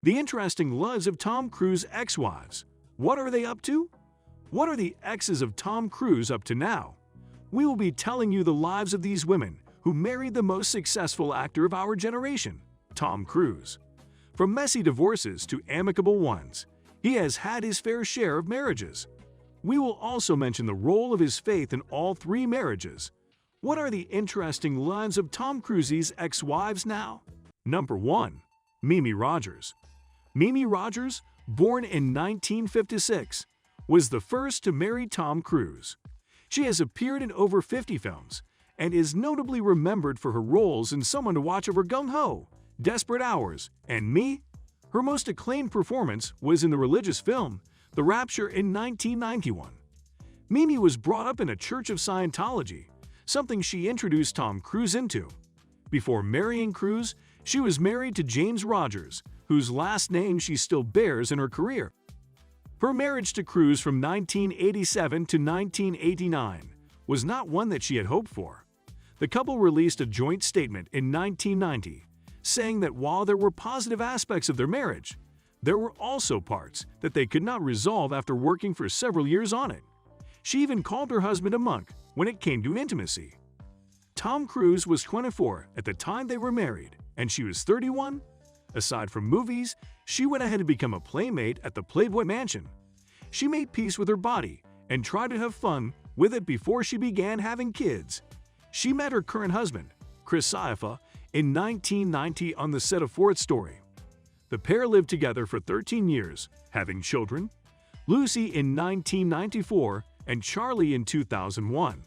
The interesting lives of Tom Cruise's ex-wives. What are they up to? What are the exes of Tom Cruise up to now? We will be telling you the lives of these women who married the most successful actor of our generation, Tom Cruise. From messy divorces to amicable ones, he has had his fair share of marriages. We will also mention the role of his faith in all three marriages. What are the interesting lives of Tom Cruise's ex-wives now? Number 1. Mimi Rogers. Mimi Rogers, born in 1956, was the first to marry Tom Cruise. She has appeared in over 50 films and is notably remembered for her roles in Someone to Watch Over Gung Ho, Desperate Hours, and Me. Her most acclaimed performance was in the religious film The Rapture in 1991. Mimi was brought up in a Church of Scientology, something she introduced Tom Cruise into. Before marrying Cruise, she was married to James Rogers, whose last name she still bears in her career. Her marriage to Cruise from 1987 to 1989 was not one that she had hoped for. The couple released a joint statement in 1990, saying that while there were positive aspects of their marriage, there were also parts that they could not resolve after working for several years on it. She even called her husband a monk when it came to intimacy. Tom Cruise was 24 at the time they were married, and she was 31. Aside from movies, she went ahead to become a playmate at the Playboy Mansion. She made peace with her body and tried to have fun with it before she began having kids. She met her current husband, Chris Saifa, in 1990 on the set of Fourth Story. The pair lived together for 13 years, having children, Lucy in 1994 and Charlie in 2001.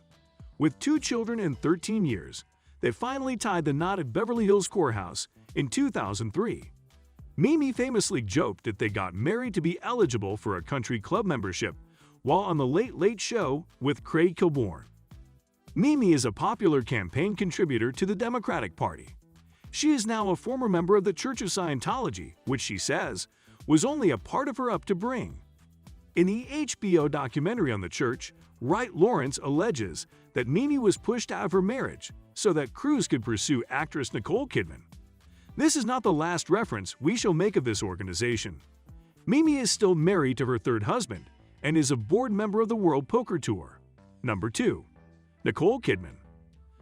With 2 children in 13 years, they finally tied the knot at Beverly Hills Courthouse in 2003. Mimi famously joked that they got married to be eligible for a country club membership while on The Late Late Show with Craig Kilborn. Mimi is a popular campaign contributor to the Democratic Party. She is now a former member of the Church of Scientology, which she says was only a part of her up to bring. In the HBO documentary on the church, Wright Lawrence alleges that Mimi was pushed out of her marriage so that Cruise could pursue actress Nicole Kidman. This is not the last reference we shall make of this organization. Mimi is still married to her third husband and is a board member of the World Poker Tour. Number 2. Nicole Kidman.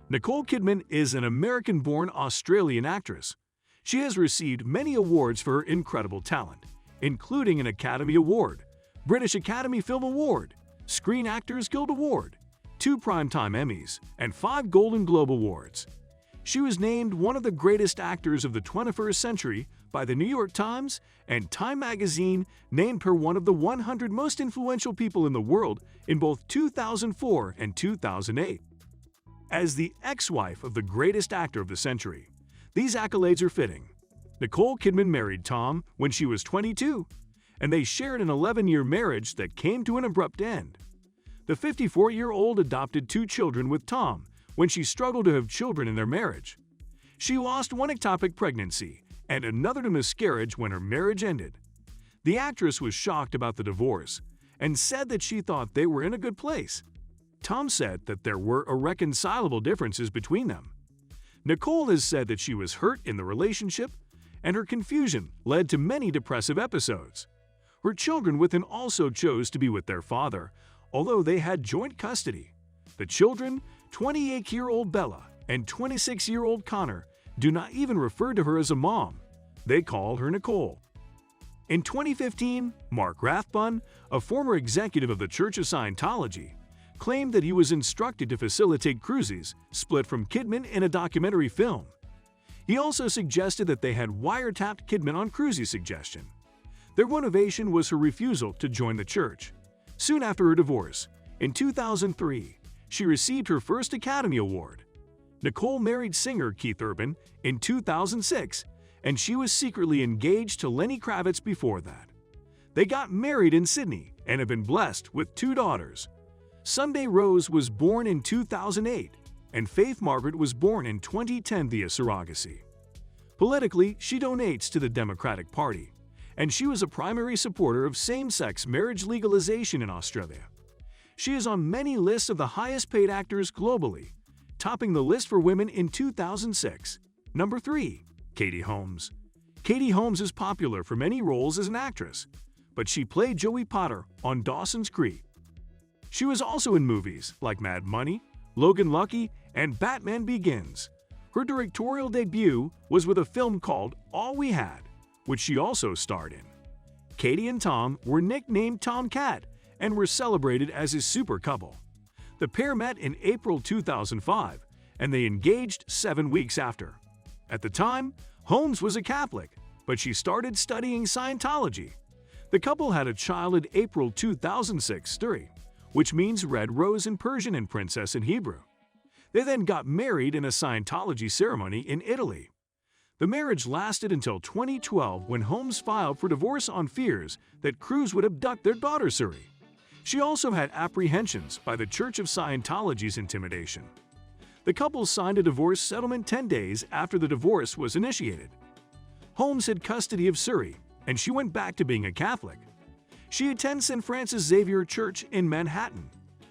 Nicole Kidman is an American-born Australian actress. She has received many awards for her incredible talent, including an Academy Award, British Academy Film Award, Screen Actors Guild Award, 2 Primetime Emmys, and 5 Golden Globe Awards. She was named one of the greatest actors of the 21st century by the New York Times, and Time magazine named her one of the 100 most influential people in the world in both 2004 and 2008. As the ex-wife of the greatest actor of the century, these accolades are fitting. Nicole Kidman married Tom when she was 22, and they shared an 11-year marriage that came to an abrupt end. The 54-year-old adopted 2 children with Tom when she struggled to have children in their marriage. She lost one ectopic pregnancy and another to miscarriage when her marriage ended. The actress was shocked about the divorce and said that she thought they were in a good place. Tom said that there were irreconcilable differences between them. Nicole has said that she was hurt in the relationship, and her confusion led to many depressive episodes. Her children with him also chose to be with their father, although they had joint custody. The children, 28-year-old Bella and 26-year-old Connor, do not even refer to her as a mom. They call her Nicole. In 2015, Mark Rathbun, a former executive of the Church of Scientology, claimed that he was instructed to facilitate Cruise's split from Kidman in a documentary film. He also suggested that they had wiretapped Kidman on Cruise's suggestion. Their motivation was her refusal to join the church. Soon after her divorce, in 2003, she received her first Academy Award. Nicole married singer Keith Urban in 2006, and she was secretly engaged to Lenny Kravitz before that. They got married in Sydney and have been blessed with 2 daughters. Sunday Rose was born in 2008, and Faith Margaret was born in 2010 via surrogacy. Politically, she donates to the Democratic Party, and she was a primary supporter of same-sex marriage legalization in Australia. She is on many lists of the highest-paid actors globally, topping the list for women in 2006. Number 3. Katie Holmes. Katie Holmes is popular for many roles as an actress, but she played Joey Potter on Dawson's Creek. She was also in movies like Mad Money, Logan Lucky, and Batman Begins. Her directorial debut was with a film called All We Had, which she also starred in. Katie and Tom were nicknamed Tomcat and were celebrated as a super couple. The pair met in April 2005, and they engaged 7 weeks after. At the time, Holmes was a Catholic, but she started studying Scientology. The couple had a child in April 2006, which means red rose in Persian and princess in Hebrew. They then got married in a Scientology ceremony in Italy. The marriage lasted until 2012 when Holmes filed for divorce on fears that Cruise would abduct their daughter Suri. She also had apprehensions by the Church of Scientology's intimidation. The couple signed a divorce settlement 10 days after the divorce was initiated. Holmes had custody of Suri, and she went back to being a Catholic. She attends St. Francis Xavier Church in Manhattan.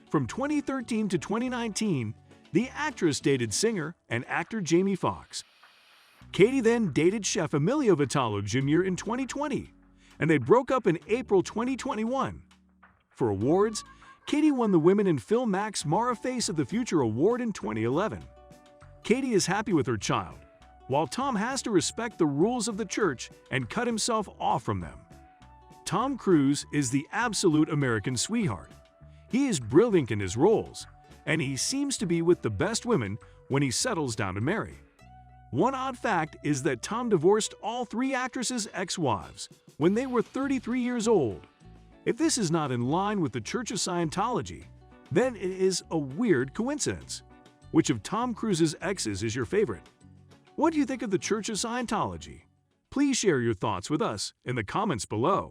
From 2013 to 2019, the actress dated singer and actor Jamie Foxx. Katie then dated chef Emilio Vitalo Jr. in 2020, and they broke up in April 2021. For awards, Katie won the Women in Film Max Mara Face of the Future Award in 2011. Katie is happy with her child, while Tom has to respect the rules of the church and cut himself off from them. Tom Cruise is the absolute American sweetheart. He is brilliant in his roles, and he seems to be with the best women when he settles down to marry. One odd fact is that Tom divorced all 3 actresses' ex-wives when they were 33 years old. If this is not in line with the Church of Scientology, then it is a weird coincidence. Which of Tom Cruise's exes is your favorite? What do you think of the Church of Scientology? Please share your thoughts with us in the comments below.